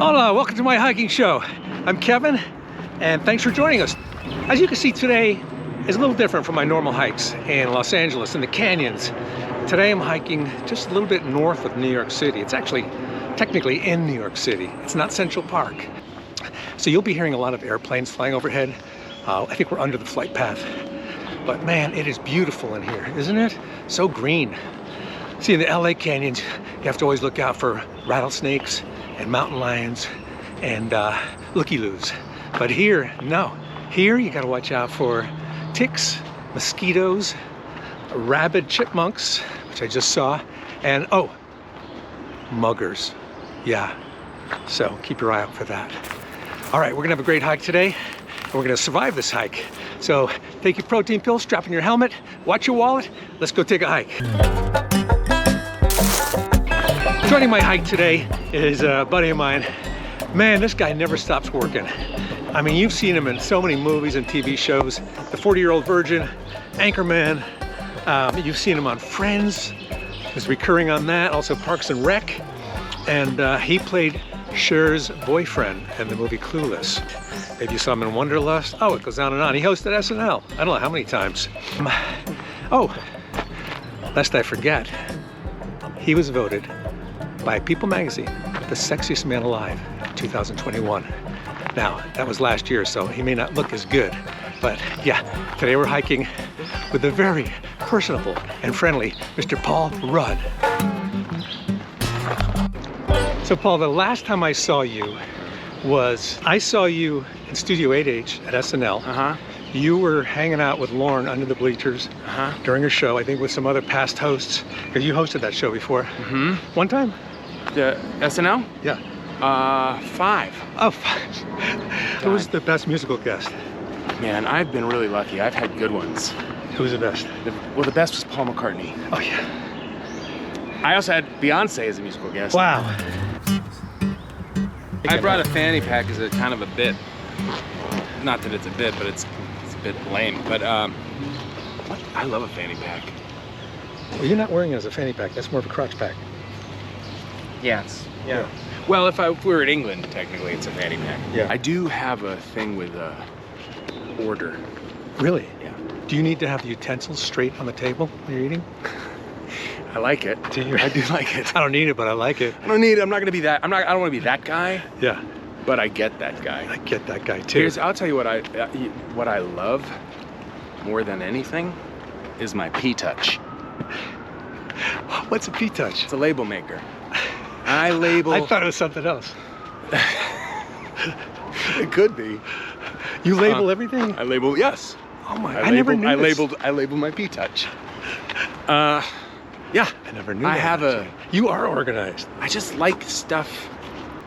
Hola, welcome to my hiking show. I'm Kevin, and thanks for joining us. As you can see, today is a little different from my normal hikes in Los Angeles, in the canyons. Today I'm hiking just a little bit north of New York City. It's actually technically in New York City. It's not Central Park. So you'll be hearing a lot of airplanes flying overhead. I think we're under the flight path. But man, it is beautiful in here, isn't it? So green. See, in the LA canyons, you have to always look out for rattlesnakes and mountain lions and looky-loos. But here, no. Here you gotta watch out for ticks, mosquitoes, rabid chipmunks, which I just saw, and oh, muggers. Yeah, so keep your eye out for that. All right, we're gonna have a great hike today, and we're gonna survive this hike. So take your protein pills, strap in your helmet, watch your wallet, let's go take a hike. Joining my hike today is a buddy of mine. Man, this guy never stops working. I mean, you've seen him in so many movies and TV shows. The 40-Year-Old Virgin, Anchorman. You've seen him on Friends. He's recurring on that. Also Parks and Rec. And he played Cher's boyfriend in the movie Clueless. Maybe you saw him in Wanderlust. Oh, it goes on and on. He hosted SNL. I don't know how many times. Oh, lest I forget, he was voted by People magazine the Sexiest Man Alive 2021. Now, that was last year, so he may not look as good, but yeah, today we're hiking with the very personable and friendly Mr. Paul Rudd. So Paul, the last time I saw you I saw you in Studio 8H at SNL. You were hanging out with Lauren under the bleachers during a show, I think with some other past hosts, because you hosted that show before. One time? The SNL? Yeah. 5. Oh, 5. Who was the best musical guest? Man, I've been really lucky. I've had good ones. Who was the best? Well, the best was Paul McCartney. Oh, yeah. I also had Beyonce as a musical guest. Wow. I brought a fanny pack as a kind of a bit. Not that it's a bit, but it's a bit lame. But I love a fanny pack. Well, you're not wearing it as a fanny pack. That's more of a crotch pack. Yeah. Yeah. Well, if we were in England, technically it's a fanny pack. Yeah. I do have a thing with order. Really? Yeah. Do you need to have the utensils straight on the table when you're eating? I like it. Do you? I do like it. I don't need it, but I like it. I don't need it. I'm not gonna be that. I don't want to be that guy. Yeah. But I get that guy. I get that guy too. I'll tell you what I love more than anything is my P-Touch. What's a P-Touch? It's a label maker. I label. I thought it was something else. It could be. You label everything? I label, yes. Oh my! I never knew this. I labeled my P-Touch. Yeah. I never knew. I have a. You are organized. I just like stuff.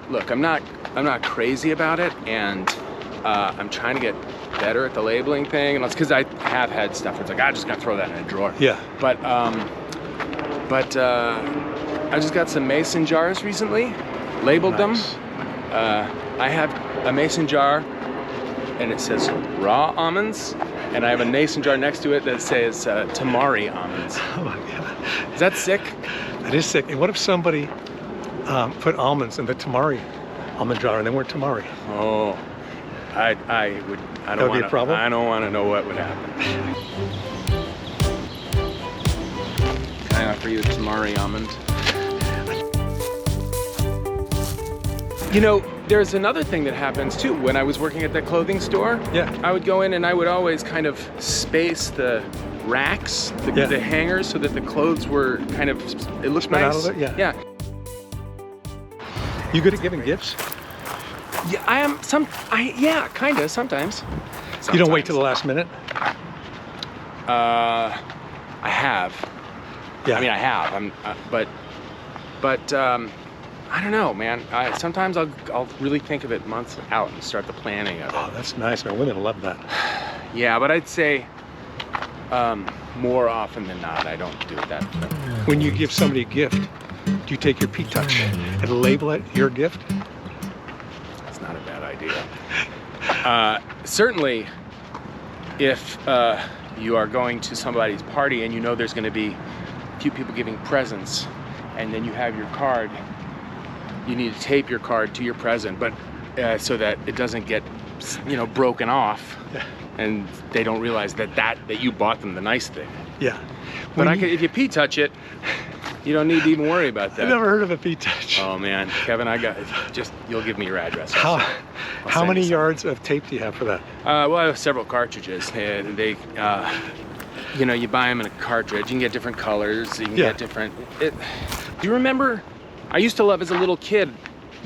Look, I'm not crazy about it, and I'm trying to get better at the labeling thing, and it's because I have had stuff where it's like I just gotta throw that in a drawer. Yeah. But I just got some mason jars recently, labeled them. I have a mason jar, and it says raw almonds, and I have a mason jar next to it that says tamari almonds. Oh my God. Is that sick? That is sick. And what if somebody put almonds in the tamari almond jar and they weren't tamari? Oh, I would. I don't want to. Be a problem? I don't want to know what would happen. Can I offer you a tamari almond? You know, there's another thing that happens too. When I was working at that clothing store, yeah, I would go in and I would always kind of space the racks, the hangers, so that the clothes were kind of, it looked nice. Out of it? Yeah. Yeah. You good at giving gifts? Yeah, I am. Yeah, kinda. Sometimes. You don't wait till the last minute? I have. Yeah. I mean, I have. But I don't know, man. Sometimes I'll really think of it months out and start the planning of it. Oh, that's nice, man. Women love that. Yeah, but I'd say more often than not, I don't do that. When you give somebody a gift, do you take your P-Touch and label it your gift? That's not a bad idea. Certainly, if you are going to somebody's party and you know there's going to be a few people giving presents, and then you have your card you need to tape your card to your present, but so that it doesn't get, you know, broken off, Yeah. and they don't realize that you bought them the nice thing. Yeah. But if you P-touch it, you don't need to even worry about that. I've never heard of a P-touch. Oh man, Kevin, you'll give me your address. How many yards of tape do you have for that? Well, I have several cartridges, and they, you know, you buy them in a cartridge. You can get different colors. You can get different. Do you remember? I used to love as a little kid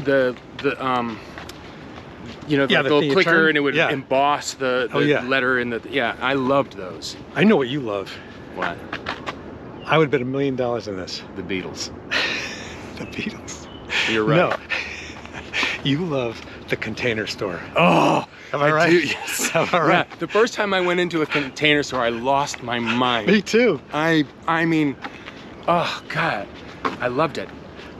the you know, the little clicker, and it would emboss the letter in the. Yeah, I loved those. I know what you love. What? I would bet $1 million on this. The Beatles. The Beatles. You're right. No. You love the Container Store. Oh, am I right? Do, yes. Am I right? Yeah, the first time I went into a Container Store, I lost my mind. Me too. I mean, oh God, I loved it.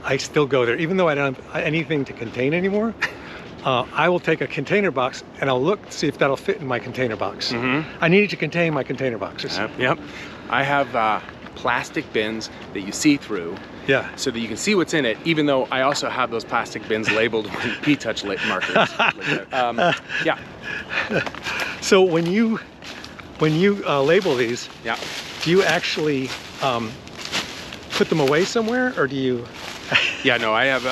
I still go there, even though I don't have anything to contain anymore. I will take a container box and I'll look to see if that'll fit in my container box. I need it to contain my container boxes. Yep. I have plastic bins that you see through. Yeah. So that you can see what's in it, even though I also have those plastic bins labeled with P-touch markers. Yeah. So when you label these, do you actually put them away somewhere, or do you? Yeah, no, I have.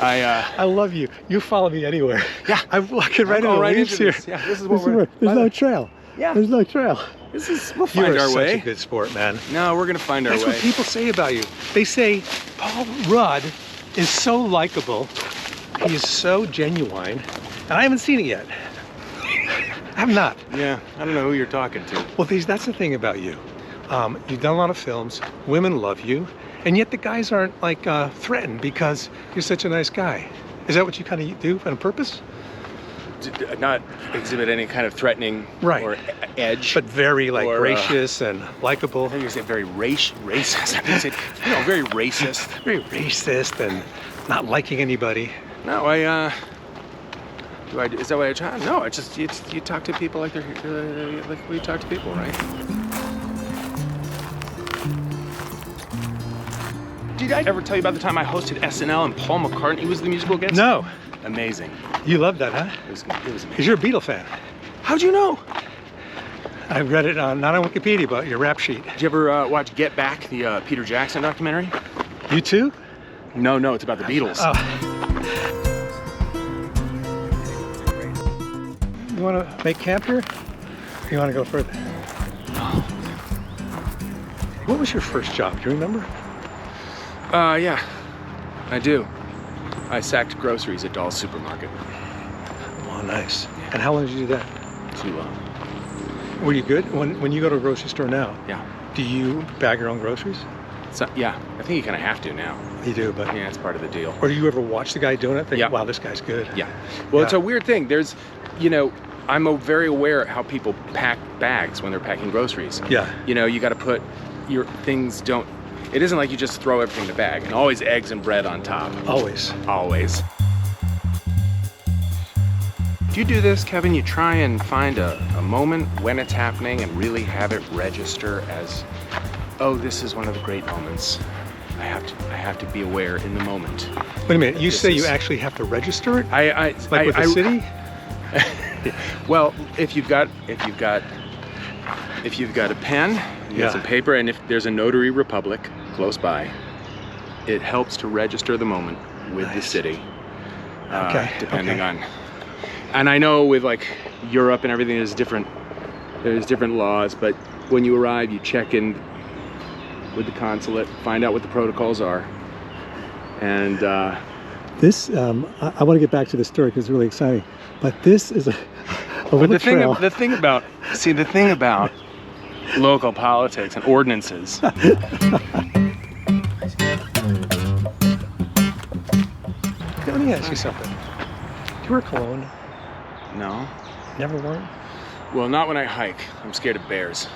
I love you. You follow me anywhere. Yeah. I'm walking right into the leaves here. Yeah, this is what we're. There's no trail. Yeah. There's no trail. We'll find our way. You're such a good sport, man. No, we're gonna find our way. That's what people say about you. They say Paul Rudd is so likable. He is so genuine, and I haven't seen it yet. I have not. Yeah, I don't know who you're talking to. Well, that's the thing about you. You've done a lot of films. Women love you, and yet the guys aren't like threatened because you're such a nice guy. Is that what you kind of do on purpose? Not exhibit any kind of threatening or edge, but very like gracious and likable. I think you say very racist. I think say, you know, very racist. Very racist and not liking anybody. No, is that what I try? No, it's just you talk to people like they're like we talk to people, right? Did I ever tell you about the time I hosted SNL and Paul McCartney was the musical guest? No. Amazing. You love that, huh? It was amazing. Because you're a Beatle fan. How'd you know? I read it not on Wikipedia, but your rap sheet. Did you ever watch Get Back, the Peter Jackson documentary? You too? No, it's about the Beatles. Oh. You want to make camp here? Or you want to go further? What was your first job? Do you remember? Yeah, I do. I sacked groceries at Doll's Supermarket. Oh, nice. And how long did you do that? Too long. Were you good? When you go to a grocery store now, yeah, do you bag your own groceries? So, yeah, I think you kind of have to now. You do, but... Yeah, it's part of the deal. Or do you ever watch the guy doing it? Think, wow, this guy's good. Yeah. Well, it's a weird thing. There's, you know, I'm very aware how people pack bags when they're packing groceries. Yeah. You know, you got to put your things don't... It isn't like you just throw everything in the bag, and always eggs and bread on top. Always. Always. Do you do this, Kevin? You try and find a moment when it's happening and really have it register as, oh, this is one of the great moments. I have to be aware in the moment. Wait a minute, you say you actually have to register it? Like with the city? Well, if you've got a pen, you got some paper, and if there's a notary republic close by, it helps to register the moment with the city. Depending on. And I know with like Europe and everything, there's different laws, but when you arrive, you check in with the consulate, find out what the protocols are, and this I want to get back to the story because it's really exciting. But this is a the thing about local politics and ordinances. Let me ask you something. Do you wear cologne? No. Never worn? Well, not when I hike. I'm scared of bears.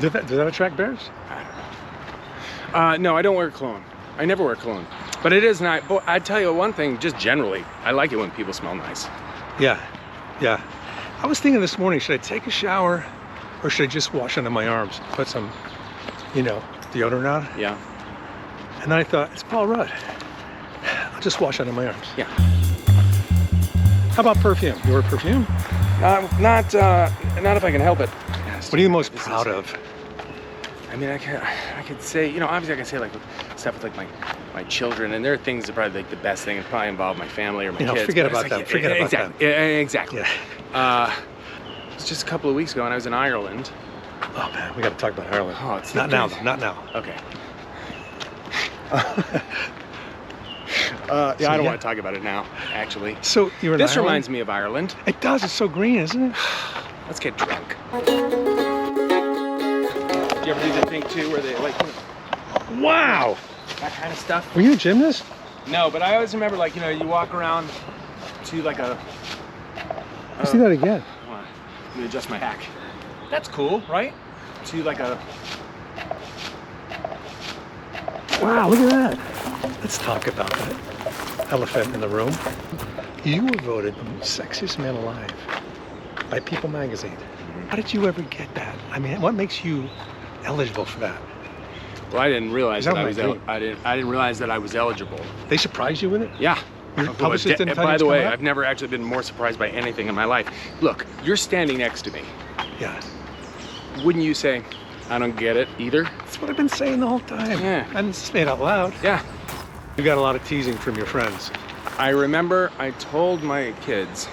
Does that attract bears? I don't know. No, I don't wear cologne. I never wear cologne. But it is nice. But I tell you one thing, just generally, I like it when people smell nice. Yeah. I was thinking this morning, should I take a shower or should I just wash under my arms? Put some, deodorant on? Yeah. And then I thought, it's Paul Rudd. just wash under my arms. Yeah. How about perfume? You wear perfume? Not if I can help it. What are you most proud of? I mean, I could say, you know, obviously I can say like stuff with like my children, and there are things that probably like the best thing, and probably involve my family or my kids. Forget about them. Forget about them. Exactly. Yeah. It was just a couple of weeks ago, and I was in Ireland. Oh man, we got to talk about Ireland. Oh, it's not now. Not now. Okay. I don't want to talk about it now, actually. So you're in This Ireland? reminds me of Ireland. It does. It's so green, isn't it? Let's get drunk. Do you ever do the thing too, where they like Wow. that kind of stuff? Were you a gymnast? No, but I always remember, like, you know, you walk around to like a. Let's see that again. Let me adjust my back. That's cool, right? To like a. Wow, look at that. Let's talk about that elephant in the room. You were voted the sexiest man alive by People magazine. How did you ever get that? I mean, what makes you eligible for that? Well, I didn't realize That that I was was. my dream. I didn't realize that I was eligible. They surprised you with it? Yeah. Your publicist didn't tell you By to the come way, out? I've never actually been more surprised by anything in my life. Look, you're standing next to me. Yeah. Wouldn't you say, I don't get it either? That's what I've been saying the whole time. Yeah. And it's made out loud. Yeah. You got a lot of teasing from your friends. I remember I told my kids,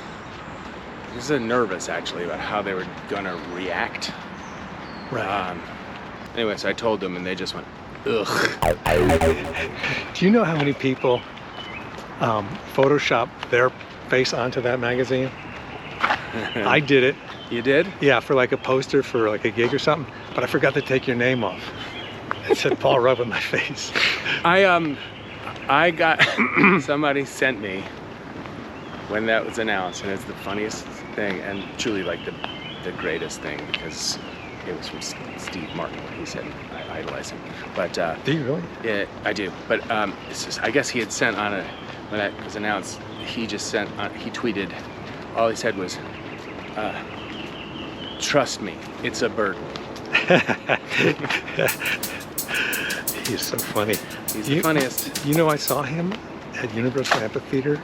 just nervous actually, about how they were gonna react. Right. Anyway, so I told them, and they just went, ugh. Do you know how many people Photoshop their face onto that magazine? I did it. You did? Yeah, for like a poster for like a gig or something, but I forgot to take your name off. It said Paul Rudd with my face. I got, somebody sent me when that was announced, and it's the funniest thing, and truly like the greatest thing, because it was from Steve Martin when he said, I idolize him. But Do you really? yeah, I do. But it's just, I guess he had sent on when that was announced, he just sent on, he tweeted, all he said was, trust me, it's a burden. He's so funny. He's the funniest. You know, I saw him at Universal Amphitheater.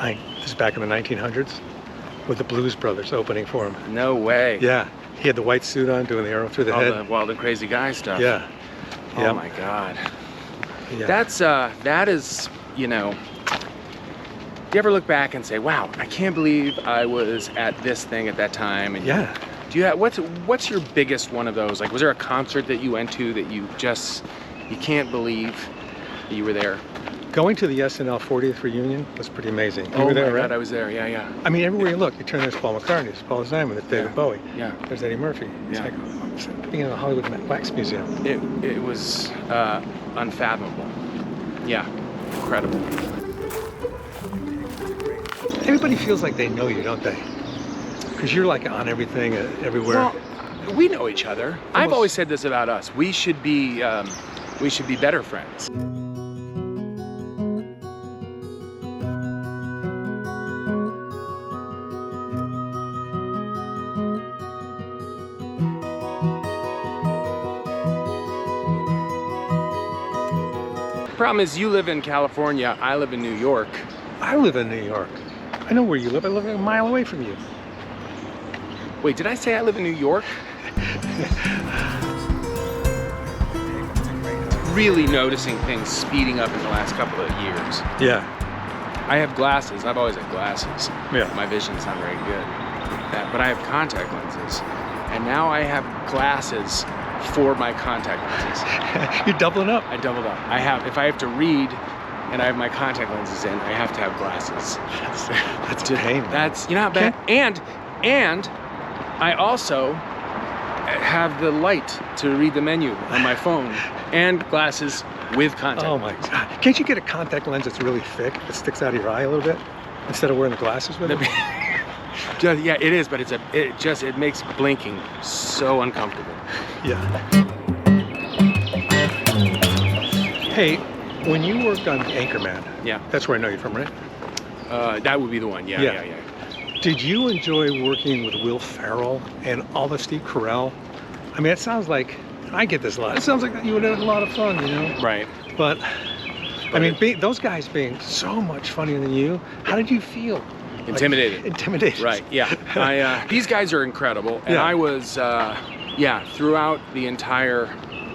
This is back in the 1900s, with the Blues Brothers opening for him. No way. Yeah, he had the white suit on, doing the arrow through the All head. the wild and crazy guy stuff. Yeah. Oh Yeah. my God. Yeah. That is, you know, you ever look back and say, wow, I can't believe I was at this thing at that time? And Yeah. do you have, what's your biggest one of those? Like, was there a concert that you went to that you can't believe that you were there? Going to the SNL 40th reunion was pretty amazing. You Oh were there, my right? God, I was there. Yeah, yeah. I mean, everywhere you look, you turn, there's Paul McCartney, there's Paul Simon, there's David Yeah. Bowie. Yeah. There's Eddie Murphy. It's Yeah. like being in the Hollywood Wax Museum. It was unfathomable. Yeah, incredible. Everybody feels like they know you, don't they? Because you're like on everything, everywhere. Well, we know each other. I've always said this about us. We should be better friends. Problem is, you live in California, I live in New York. I live in New York. I know where you live. I live a mile away from you. Wait, did I say I live in New York? Really noticing things speeding up in the last couple of years. Yeah. I have glasses. I've always had glasses. Yeah. My vision's not very good. But I have contact lenses. And now I have glasses for my contact lenses. You're doubling up. I doubled up. If I have to read and I have my contact lenses in, I have to have glasses. That's pain. That's, you know how bad. And I also have the light to read the menu on my phone and glasses with contact. Oh my God. Can't you get a contact lens that's really thick that sticks out of your eye a little bit instead of wearing the glasses with it? Yeah, it is, but it makes blinking so uncomfortable. Yeah. Hey, when you worked on Anchorman, Yeah. that's where I know you from, right? That would be the one. Yeah. Did you enjoy working with Will Ferrell and all the Steve Carell? I mean, it sounds like, I get this a lot. It sounds like you would have had a lot of fun, you know? Right. But I mean, those guys being so much funnier than you, how did you feel? Intimidated. Like, intimidated. Right, yeah. These guys are incredible. And I was, throughout the entire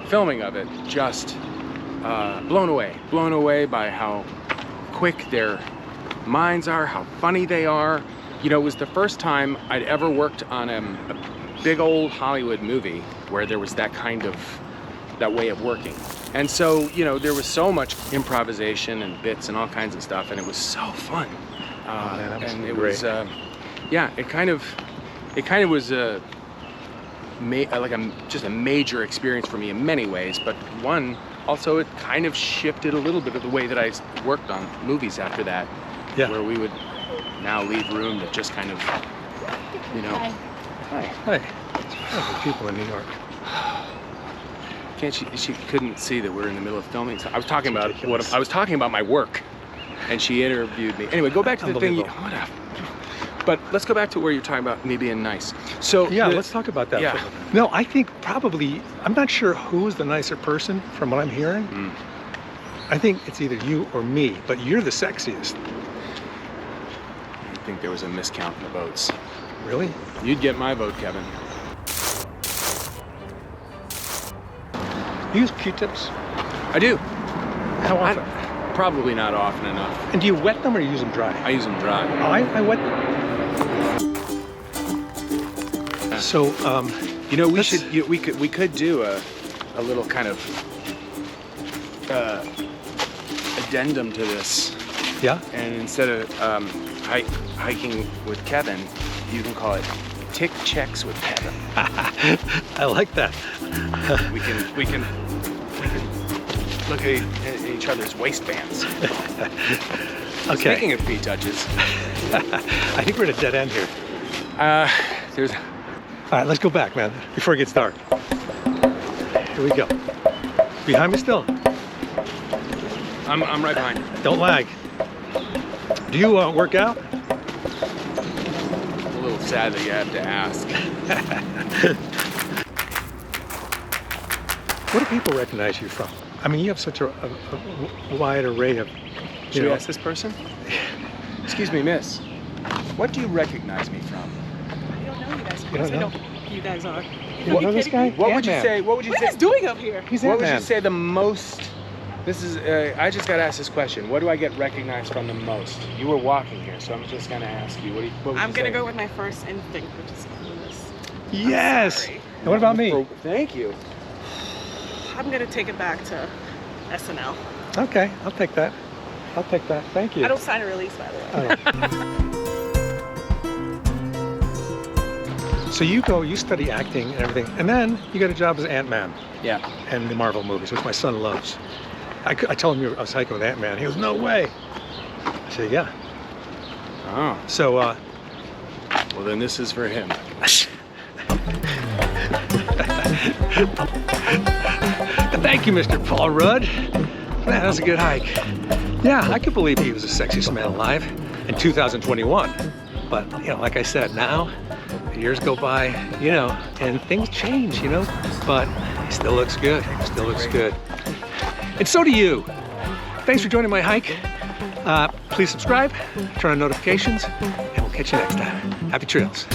filming of it, just blown away by how quick their minds are, how funny they are. You know, it was the first time I'd ever worked on a big old Hollywood movie where there was that way of working. And so, you know, there was so much improvisation and bits and all kinds of stuff, and it was so fun. Man, and it great. was, it kind of was just a major experience for me in many ways, but one, also it kind of shifted a little bit of the way that I worked on movies after that, where we would now leave room to just kind of, you know. Hi. Hey, people in New York. Can't she couldn't see that we're in the middle of filming. So I was talking about my work, and she interviewed me. Anyway, go back to the thing. But let's go back to where you're talking about me being nice. So let's talk about that. Yeah. No, I think probably, I'm not sure who's the nicer person from what I'm hearing. I think it's either you or me, but you're the sexiest. I think there was a miscount in the votes. Really? You'd get my vote, Kevin. You use Q-tips? I do. How often? Probably not often enough. And do you wet them or you use them dry? I use them dry. Oh, I wet them. So, you know, we could do a little kind of addendum to this. Yeah? And instead of hiking with Kevin, you can call it tick checks with Kevin. I like that. we can look at each other's waistbands. Okay. Speaking of feet touches, I think we're at a dead end here. There's. All right, let's go back, man, before it gets dark. Here we go. Behind me still? I'm right behind you. Don't lag. Do you work out? A little sad that you have to ask. What do people recognize you from? I mean, you have such a wide array of, Should we ask this person? Excuse me, miss. What do you recognize me from? I don't know you guys. You don't know? Who you guys are. You don't know this guy? What would you say? What would you What say? is doing up here? He's What would Ant-Man. you say the most? This is. I just got to ask this question. What do I get recognized from the most? You were walking here, so I'm just gonna ask you. What would I'm you gonna say? go with my first instinct, which is coolness. Yes! sorry. And what about me? Thank you. I'm gonna take it back to SNL. Okay, I'll take that. I'll take that. Thank you. I don't sign a release, by the way. So you go, you study acting and everything, and then you get a job as Ant-Man Yeah. and the Marvel movies, which my son loves. I told him I was hiking with Ant-Man. He goes, no way. I said, yeah. Oh. So, Well, then this is for him. Thank you, Mr. Paul Rudd. Man, that was a good hike. Yeah, I could believe he was the sexiest man alive in 2021. But, you know, like I said, now the years go by, you know, and things change, you know, but he still looks good. Still looks good. And so do you. Thanks for joining my hike. Please subscribe, turn on notifications, and we'll catch you next time. Happy trails.